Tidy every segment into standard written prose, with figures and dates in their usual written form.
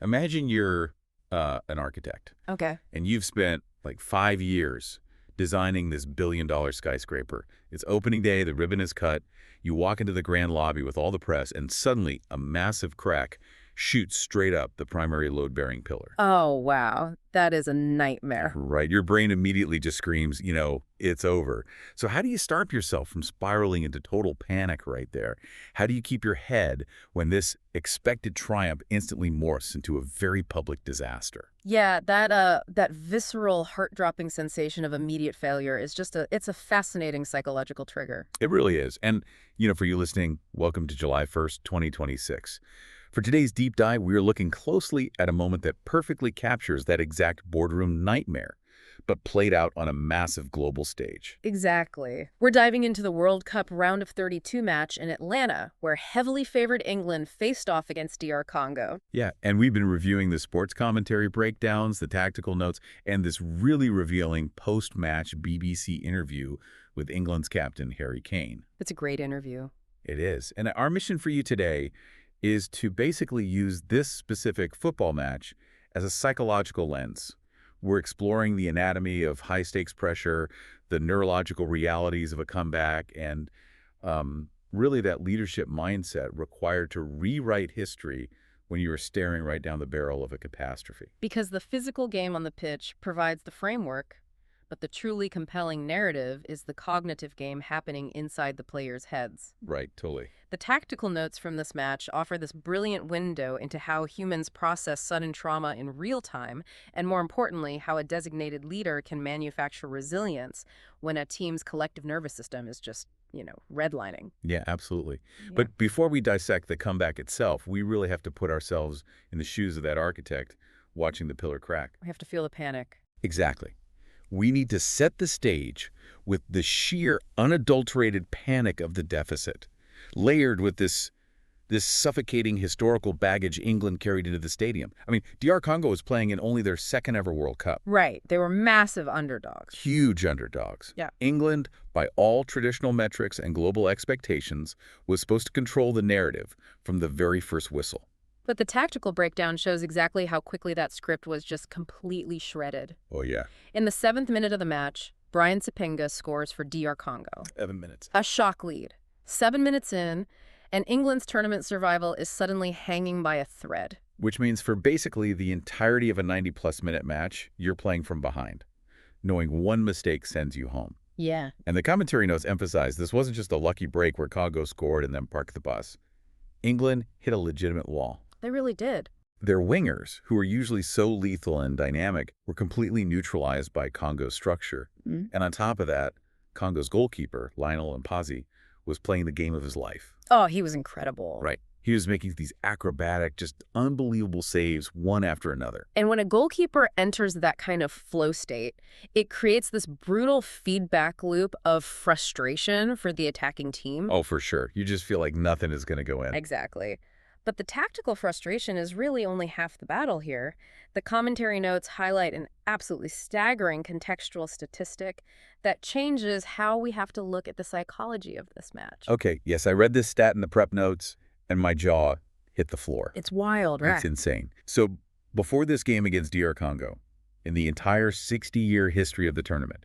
Imagine you're an architect, Okay. and you've spent like 5 years designing this billion-dollar skyscraper. It's opening day, the ribbon is cut. You walk into the grand lobby with all the press, and suddenly a massive crack shoots straight up the primary load-bearing pillar. Oh, wow. That is a nightmare. Right. Your brain immediately just screams, it's over. So how do you stop yourself from spiraling into total panic right there? How do you keep your head when this expected triumph instantly morphs into a very public disaster? Yeah, that visceral, heart-dropping sensation of immediate failure is it's a fascinating psychological trigger. It really is. And, for you listening, welcome to July 1st, 2026. For today's deep dive, we are looking closely at a moment that perfectly captures that exact boardroom nightmare, but played out on a massive global stage. Exactly. We're diving into the World Cup round of 32 match in Atlanta, where heavily favored England faced off against DR Congo. Yeah, and we've been reviewing the sports commentary breakdowns, the tactical notes, and this really revealing post-match BBC interview with England's captain, Harry Kane. It's a great interview. It is. And our mission for you today is to basically use this specific football match as a psychological lens. We're exploring the anatomy of high-stakes pressure, the neurological realities of a comeback, and really that leadership mindset required to rewrite history when you are staring right down the barrel of a catastrophe. Because the physical game on the pitch provides the framework, but the truly compelling narrative is the cognitive game happening inside the players' heads. Right, totally. The tactical notes from this match offer this brilliant window into how humans process sudden trauma in real time, and more importantly, how a designated leader can manufacture resilience when a team's collective nervous system is just, redlining. Yeah, absolutely. Yeah. But before we dissect the comeback itself, we really have to put ourselves in the shoes of that architect watching the pillar crack. We have to feel the panic. Exactly. We need to set the stage with the sheer, unadulterated panic of the deficit, layered with this suffocating historical baggage England carried into the stadium. I mean, DR Congo was playing in only their second ever World Cup. Right. They were massive underdogs. Huge underdogs. Yeah. England, by all traditional metrics and global expectations, was supposed to control the narrative from the very first whistle. But the tactical breakdown shows exactly how quickly that script was just completely shredded. Oh, yeah. In the 7th minute of the match, Brian Sapinga scores for DR Congo. 7 minutes. A shock lead. 7 minutes in, and England's tournament survival is suddenly hanging by a thread. Which means for basically the entirety of a 90-plus minute match, you're playing from behind, knowing one mistake sends you home. Yeah. And the commentary notes emphasize this wasn't just a lucky break where Congo scored and then parked the bus. England hit a legitimate wall. They really did. Their wingers, who are usually so lethal and dynamic, were completely neutralized by Congo's structure. Mm. And on top of that, Congo's goalkeeper, Lionel Mpazi, was playing the game of his life. Oh, he was incredible. Right. He was making these acrobatic, just unbelievable saves one after another. And when a goalkeeper enters that kind of flow state, it creates this brutal feedback loop of frustration for the attacking team. Oh, for sure. You just feel like nothing is going to go in. Exactly. But the tactical frustration is really only half the battle here. The commentary notes highlight an absolutely staggering contextual statistic that changes how we have to look at the psychology of this match. Okay, yes, I read this stat in the prep notes, and my jaw hit the floor. It's wild, right? It's insane. So before this game against DR Congo, in the entire 60-year history of the tournament,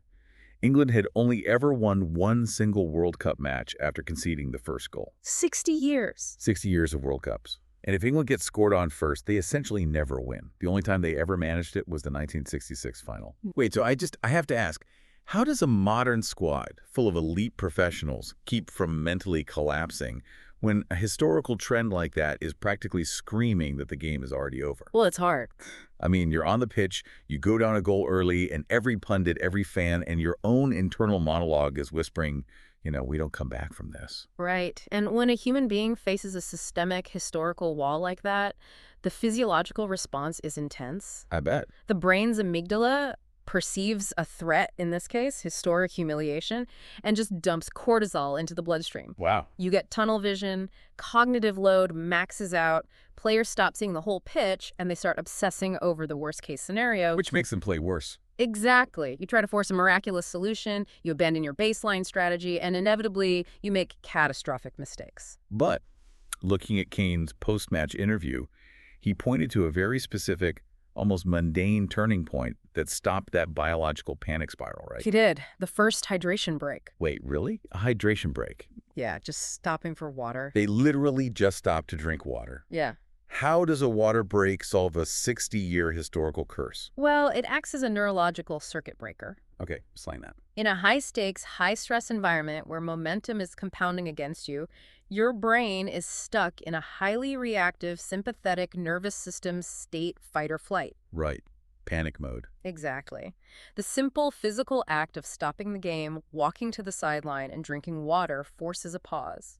England had only ever won one single World Cup match after conceding the first goal. 60 years. 60 years of World Cups. And if England gets scored on first, they essentially never win. The only time they ever managed it was the 1966 final. Wait, so I have to ask, how does a modern squad full of elite professionals keep from mentally collapsing when a historical trend like that is practically screaming that the game is already over? Well, it's hard. I mean, you're on the pitch, you go down a goal early, and every pundit, every fan, and your own internal monologue is whispering, we don't come back from this. Right. And when a human being faces a systemic historical wall like that, the physiological response is intense. I bet. The brain's amygdala perceives a threat, in this case, historic humiliation, and just dumps cortisol into the bloodstream. Wow. You get tunnel vision, cognitive load maxes out, players stop seeing the whole pitch, and they start obsessing over the worst-case scenario. Which makes them play worse. Exactly. You try to force a miraculous solution, you abandon your baseline strategy, and inevitably, you make catastrophic mistakes. But looking at Kane's post-match interview, He pointed to a very specific, almost mundane turning point that stopped that biological panic spiral, right? He did. The first hydration break. Wait, really? A hydration break? Yeah, just stopping for water. They literally just stopped to drink water. Yeah. How does a water break solve a 60-year historical curse? Well, it acts as a neurological circuit breaker. Okay, explain that. In a high-stakes, high-stress environment where momentum is compounding against you, your brain is stuck in a highly reactive sympathetic nervous system state fight or flight. Right. Panic mode. Exactly. The simple physical act of stopping the game, walking to the sideline, and drinking water forces a pause.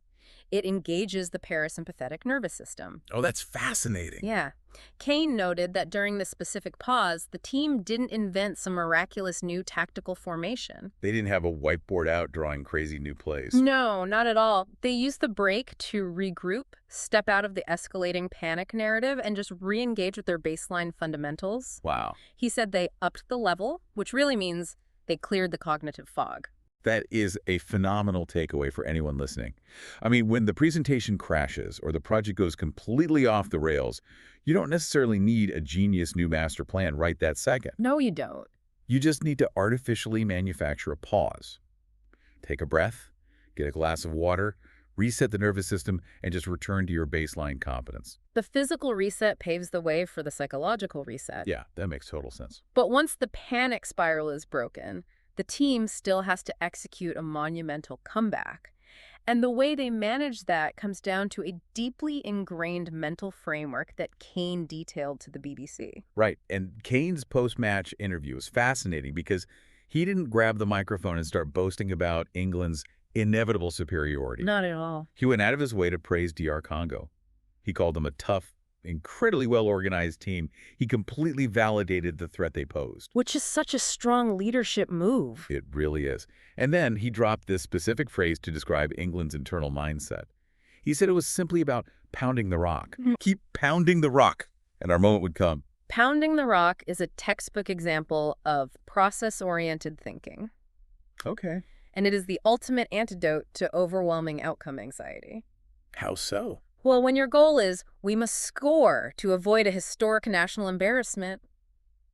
It engages the parasympathetic nervous system. Oh, that's fascinating. Yeah. Kane noted that during this specific pause, the team didn't invent some miraculous new tactical formation. They didn't have a whiteboard out drawing crazy new plays. No, not at all. They used the break to regroup, step out of the escalating panic narrative, and just re-engage with their baseline fundamentals. Wow. He said they upped the level, which really means they cleared the cognitive fog. That is a phenomenal takeaway for anyone listening. I mean, when the presentation crashes or the project goes completely off the rails, you don't necessarily need a genius new master plan right that second. No, you don't. You just need to artificially manufacture a pause. Take a breath, get a glass of water, reset the nervous system, and just return to your baseline competence. The physical reset paves the way for the psychological reset. Yeah, that makes total sense. But once the panic spiral is broken, the team still has to execute a monumental comeback. And the way they manage that comes down to a deeply ingrained mental framework that Kane detailed to the BBC. Right, and Kane's post-match interview was fascinating because he didn't grab the microphone and start boasting about England's inevitable superiority. Not at all. He went out of his way to praise DR Congo. He called them a tough, incredibly well-organized team. He completely validated the threat they posed. Which is such a strong leadership move. It really is. And then he dropped this specific phrase to describe England's internal mindset. He said it was simply about pounding the rock. Keep pounding the rock, and our moment would come. Pounding the rock is a textbook example of process-oriented thinking. Okay. And it is the ultimate antidote to overwhelming outcome anxiety. How so? Well, when your goal is, we must score to avoid a historic national embarrassment,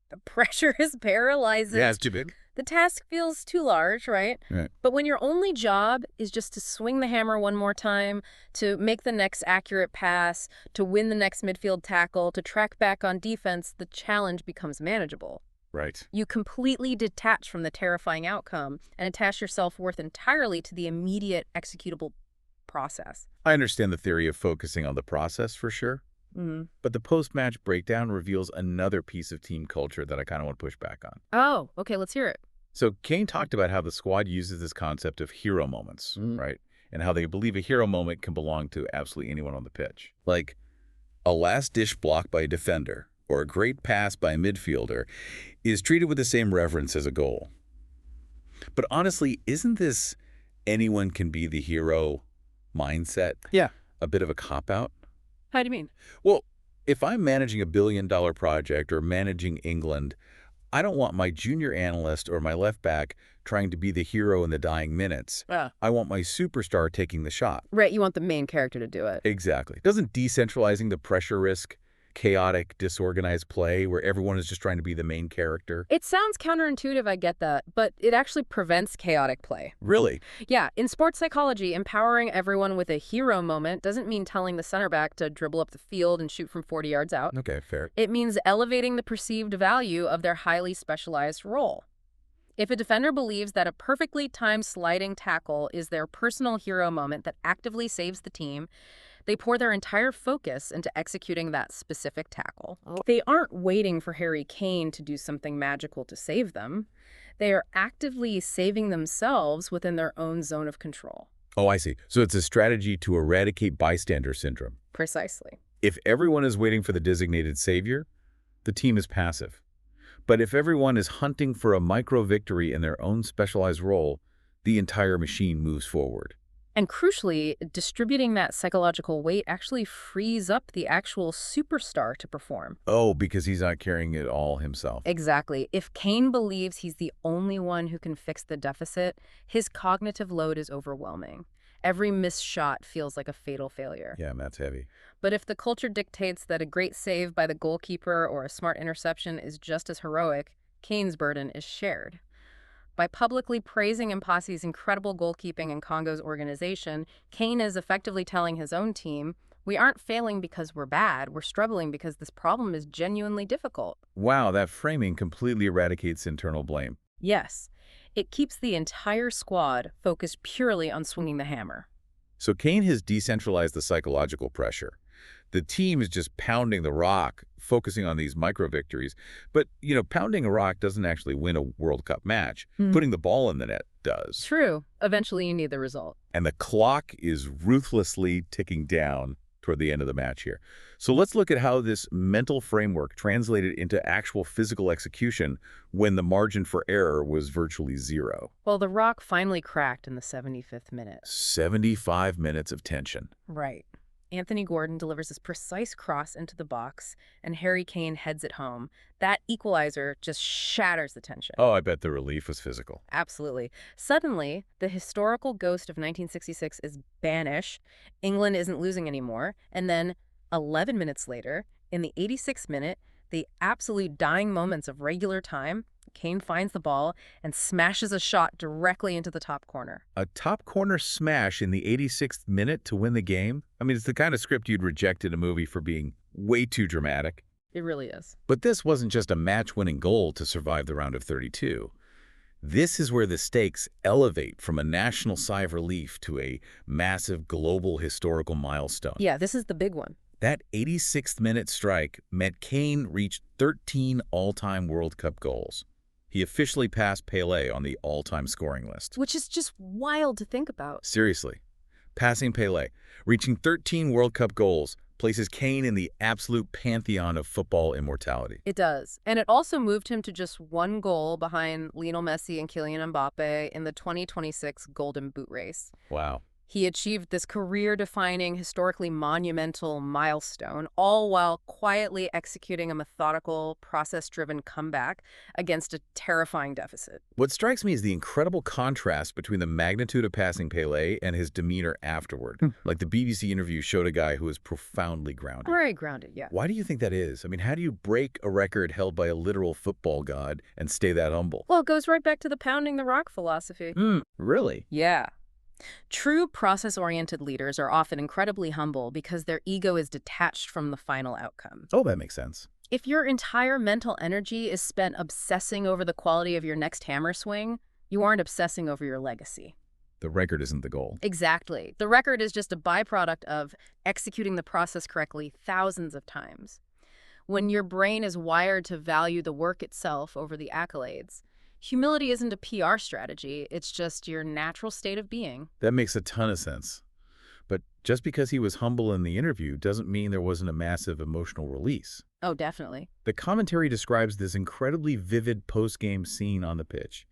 the pressure is paralyzing. Yeah, it's too big. The task feels too large, right? Right. But when your only job is just to swing the hammer one more time, to make the next accurate pass, to win the next midfield tackle, to track back on defense, the challenge becomes manageable. Right. You completely detach from the terrifying outcome and attach your self-worth entirely to the immediate executable process. I understand the theory of focusing on the process for sure, but the post-match breakdown reveals another piece of team culture that I kind of want to push back on. Oh, okay, let's hear it. So Kane talked about how the squad uses this concept of hero moments, right? And how they believe a hero moment can belong to absolutely anyone on the pitch. Like a last-dish block by a defender or a great pass by a midfielder is treated with the same reverence as a goal. But honestly, isn't this anyone can be the hero mindset a bit of a cop-out? How do you mean? Well, if I'm managing a billion-dollar project or managing England, I don't want my junior analyst or my left back trying to be the hero in the dying minutes. I want my superstar taking the shot. Right, you want the main character to do it. Exactly. Doesn't decentralizing the pressure risk chaotic, disorganized play where everyone is just trying to be the main character? It sounds counterintuitive, I get that, but it actually prevents chaotic play. Really? Yeah, in sports psychology, empowering everyone with a hero moment doesn't mean telling the center back to dribble up the field and shoot from 40 yards out. Okay, fair. It means elevating the perceived value of their highly specialized role. If a defender believes that a perfectly timed sliding tackle is their personal hero moment that actively saves the team, they pour their entire focus into executing that specific tackle. They aren't waiting for Harry Kane to do something magical to save them. They are actively saving themselves within their own zone of control. Oh, I see. So it's a strategy to eradicate bystander syndrome. Precisely. If everyone is waiting for the designated savior, the team is passive. But if everyone is hunting for a micro-victory in their own specialized role, the entire machine moves forward. And crucially, distributing that psychological weight actually frees up the actual superstar to perform. Oh, because he's not carrying it all himself. Exactly. If Kane believes he's the only one who can fix the deficit, his cognitive load is overwhelming. Every missed shot feels like a fatal failure. Yeah, that's heavy. But if the culture dictates that a great save by the goalkeeper or a smart interception is just as heroic, Kane's burden is shared. By publicly praising Mpassi's incredible goalkeeping and Congo's organization, Kane is effectively telling his own team, we aren't failing because we're bad, we're struggling because this problem is genuinely difficult. Wow, that framing completely eradicates internal blame. Yes, it keeps the entire squad focused purely on swinging the hammer. So Kane has decentralized the psychological pressure. The team is just pounding the rock, focusing on these micro-victories. But, pounding a rock doesn't actually win a World Cup match. Putting the ball in the net does. True. Eventually you need the result. And the clock is ruthlessly ticking down toward the end of the match here. So let's look at how this mental framework translated into actual physical execution when the margin for error was virtually zero. Well, the rock finally cracked in the 75th minute. 75 minutes of tension. Right. Anthony Gordon delivers this precise cross into the box, and Harry Kane heads it home. That equalizer just shatters the tension. Oh, I bet the relief was physical. Absolutely. Suddenly, the historical ghost of 1966 is banished. England isn't losing anymore. And then, 11 minutes later, in the 86th minute, the absolute dying moments of regular time, Kane finds the ball and smashes a shot directly into the top corner. A top corner smash in the 86th minute to win the game? I mean, it's the kind of script you'd reject in a movie for being way too dramatic. It really is. But this wasn't just a match-winning goal to survive the round of 32. This is where the stakes elevate from a national sigh of relief to a massive global historical milestone. Yeah, this is the big one. That 86th minute strike meant Kane reached 13 all-time World Cup goals. He officially passed Pelé on the all-time scoring list. Which is just wild to think about. Seriously. Passing Pelé, reaching 13 World Cup goals, places Kane in the absolute pantheon of football immortality. It does. And it also moved him to just one goal behind Lionel Messi and Kylian Mbappe in the 2026 Golden Boot race. Wow. He achieved this career-defining, historically monumental milestone, all while quietly executing a methodical, process-driven comeback against a terrifying deficit. What strikes me is the incredible contrast between the magnitude of passing Pelé and his demeanor afterward. Like the BBC interview showed a guy who was profoundly grounded. Very grounded, yeah. Why do you think that is? I mean, how do you break a record held by a literal football god and stay that humble? Well, it goes right back to the pounding the rock philosophy. Really? Yeah. True process-oriented leaders are often incredibly humble because their ego is detached from the final outcome. Oh, that makes sense. If your entire mental energy is spent obsessing over the quality of your next hammer swing, you aren't obsessing over your legacy. The record isn't the goal. Exactly. The record is just a byproduct of executing the process correctly thousands of times. When your brain is wired to value the work itself over the accolades, humility isn't a PR strategy, it's just your natural state of being. That makes a ton of sense. But just because he was humble in the interview doesn't mean there wasn't a massive emotional release. Oh, definitely. The commentary describes this incredibly vivid post-game scene on the pitch.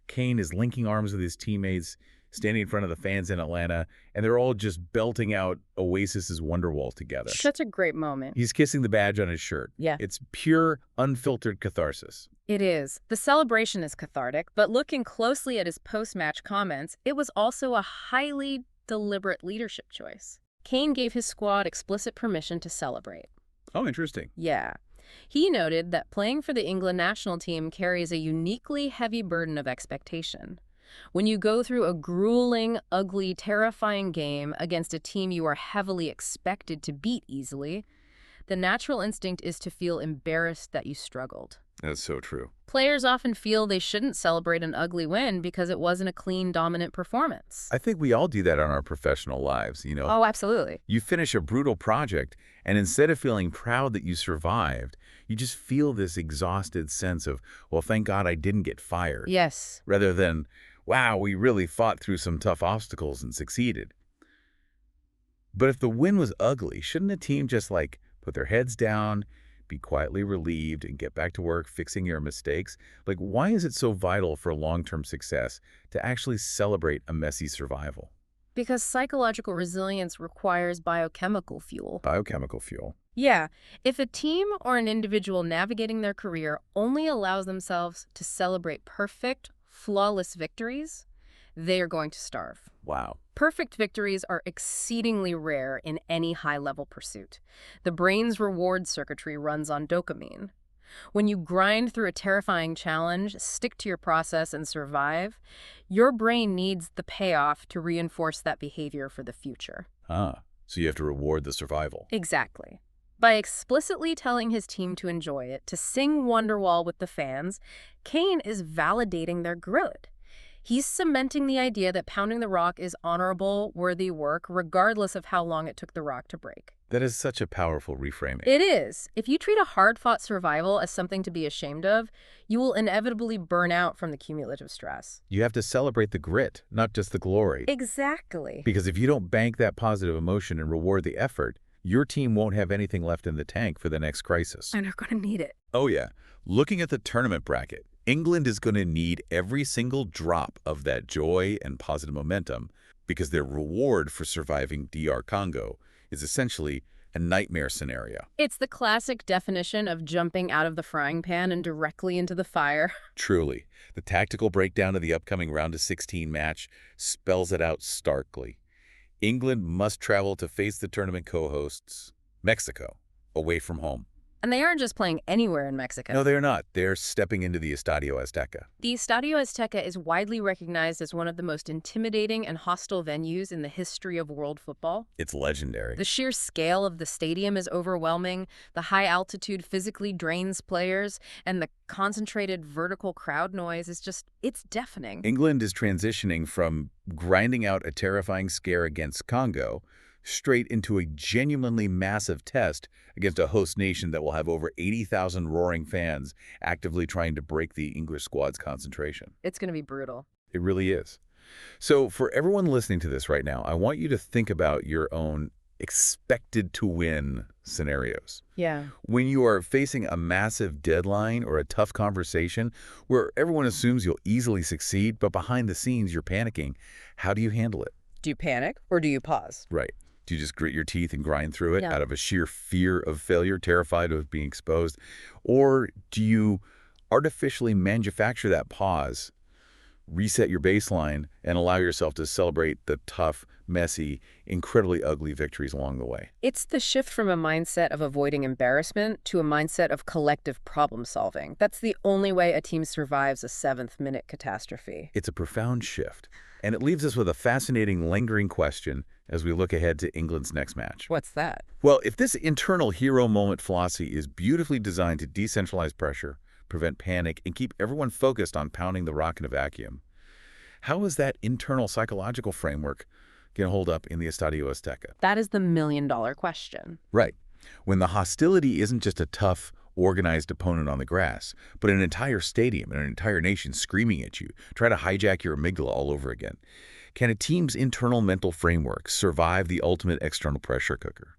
Kane is linking arms with his teammates, standing in front of the fans in Atlanta, and they're all just belting out Oasis's Wonderwall together. Such a great moment. He's kissing the badge on his shirt. Yeah. It's pure, unfiltered catharsis. It is. The celebration is cathartic, but looking closely at his post-match comments, it was also a highly deliberate leadership choice. Kane gave his squad explicit permission to celebrate. Oh, interesting. Yeah. He noted that playing for the England national team carries a uniquely heavy burden of expectation. When you go through a grueling, ugly, terrifying game against a team you are heavily expected to beat easily, the natural instinct is to feel embarrassed that you struggled. That's so true. Players often feel they shouldn't celebrate an ugly win because it wasn't a clean, dominant performance. I think we all do that on our professional lives, Oh, absolutely. You finish a brutal project, and instead of feeling proud that you survived, you just feel this exhausted sense of, well, thank God I didn't get fired. Yes. Rather than, wow, we really fought through some tough obstacles and succeeded. But if the win was ugly, shouldn't a team just, put their heads down, be quietly relieved, and get back to work fixing your mistakes? Why is it so vital for long-term success to actually celebrate a messy survival? Because psychological resilience requires biochemical fuel. Biochemical fuel. Yeah. If a team or an individual navigating their career only allows themselves to celebrate perfect, flawless victories, they are going to starve. Wow. Perfect victories are exceedingly rare in any high-level pursuit. The brain's reward circuitry runs on dopamine. When you grind through a terrifying challenge, stick to your process, and survive, your brain needs the payoff to reinforce that behavior for the future. So you have to reward the survival. Exactly. By explicitly telling his team to enjoy it, to sing Wonderwall with the fans, Kane is validating their grit. He's cementing the idea that pounding the rock is honorable, worthy work, regardless of how long it took the rock to break. That is such a powerful reframing. It is. If you treat a hard-fought survival as something to be ashamed of, you will inevitably burn out from the cumulative stress. You have to celebrate the grit, not just the glory. Exactly. Because if you don't bank that positive emotion and reward the effort, your team won't have anything left in the tank for the next crisis. And they're going to need it. Oh yeah. Looking at the tournament bracket, England is going to need every single drop of that joy and positive momentum because their reward for surviving DR Congo is essentially a nightmare scenario. It's the classic definition of jumping out of the frying pan and directly into the fire. Truly, the tactical breakdown of the upcoming round of 16 match spells it out starkly. England must travel to face the tournament co-hosts, Mexico, away from home. And they aren't just playing anywhere in Mexico. No, they're not. They're stepping into the Estadio Azteca. The Estadio Azteca is widely recognized as one of the most intimidating and hostile venues in the history of world football. It's legendary. The sheer scale of the stadium is overwhelming, the high altitude physically drains players, and the concentrated vertical crowd noise is it's deafening. England is transitioning from grinding out a terrifying scare against Congo straight into a genuinely massive test against a host nation that will have over 80,000 roaring fans actively trying to break the English squad's concentration. It's going to be brutal. It really is. So for everyone listening to this right now, I want you to think about your own expected to win scenarios. Yeah. When you are facing a massive deadline or a tough conversation where everyone assumes you'll easily succeed, but behind the scenes you're panicking, how do you handle it? Do you panic or do you pause? Right. Do you just grit your teeth and grind through it Yeah. out of a sheer fear of failure, terrified of being exposed? Or do you artificially manufacture that pause, reset your baseline, and allow yourself to celebrate the tough, messy, incredibly ugly victories along the way? It's the shift from a mindset of avoiding embarrassment to a mindset of collective problem solving. That's the only way a team survives a seventh-minute catastrophe. It's a profound shift. And it leaves us with a fascinating, lingering question as we look ahead to England's next match. What's that? Well, if this internal hero moment philosophy is beautifully designed to decentralize pressure, prevent panic, and keep everyone focused on pounding the rock in a vacuum, how is that internal psychological framework going to hold up in the Estadio Azteca? That is the million-dollar question. Right. When the hostility isn't just a tough, organized opponent on the grass, but an entire stadium and an entire nation screaming at you, try to hijack your amygdala all over again. Can a team's internal mental framework survive the ultimate external pressure cooker?